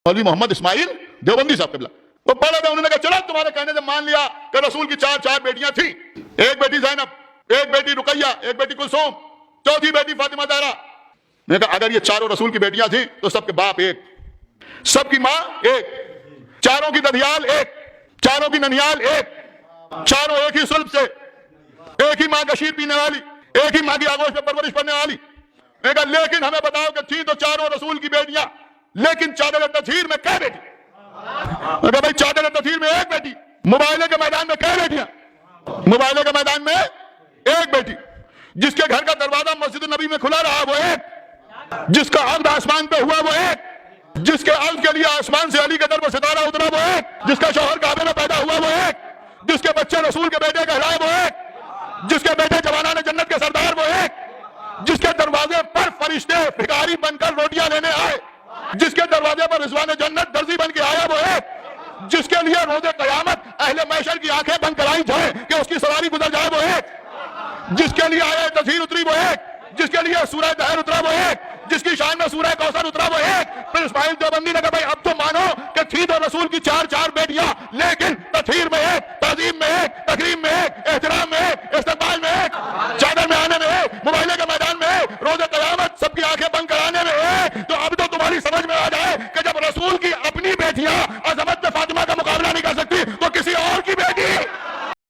मौलवी मोहम्मद इस्माइल देवबंदी साहब किबला वो पढ़ा था, उन्होंने कहा चलो तुम्हारे कहने से मान लिया कि रसूल की चार बेटियां थी, एक बेटी ज़ैनब, एक बेटी रुकैया, एक बेटी कुलसूम, चौथी बेटी फातिमा ज़हरा। मैंने कहा अगर ये चारों रसूल की बेटियां थी तो सबके बाप एक, सबकी माँ एक, चारों की दधियाल एक, चारों की ननियाल एक, चारों एक ही सुल्ब से, एक ही माँ का शीर पीने वाली, एक ही माँ की आगोश में परवरिश करने वाली। मैंने कहा लेकिन हमें बताओ कि थी तो चारों रसूल की बेटियां, लेकिन चादर तथहीर में क्या बेटी? मैंने कहा भाई चादर तथहीर में एक बेटी, मुबाइले के मैदान में क्या बेटियां? मुबाइले के मैदान में एक बेटी। जिसके घर का दरवाजा मस्जिद नबी में खुला रहा वो एक, जिसका अर्द आसमान पे हुआ वो एक, जिसके अर्ज के लिए आसमान से अली के दर पर सितारा उतरा वो एक, जिसका शौहर काबे में पैदा हुआ वो एक, जिसके बच्चे रसूल के बेटे कहलाए वो एक, जिसके बेटे जवानाने जन्नत के सरदार वो एक, जिसके दरवाजे पर फरिश्ते भिखारी बनकर रोटियां लेने आए, जिसके दरवाजे पर रिजवान जन्नत दर्जी बन के आया वो एक, जिसके लिए रोज़े क़यामत अहले महशर की आंखें बंद कराई जाए कि उसकी सवारी गुजर जाए वो एक, जिसके लिए आया तज़हीर उतरी वो एक, जिसके लिए सूरह दहर उतरा वो एक, जिसकी शान में सूरह कौसर उतरा वो एक। फिर इस्माइल देवबंदी ने कहा भाई अब तो मानो कि थी तो रसूल की चार बेटियां, लेकिन तथहीर में एक, ताज़ीम में एक, तकरीम में एक, एहतराम में एक, इस्तकबाल में एक, चादर में आने में एक, मुबाइले के मैदान में एक, रोज़े क़यामत सबकी आंखें बंद कराने में एक। तो अब तो तुम्हारी समझ में आ जाए कि जब रसूल की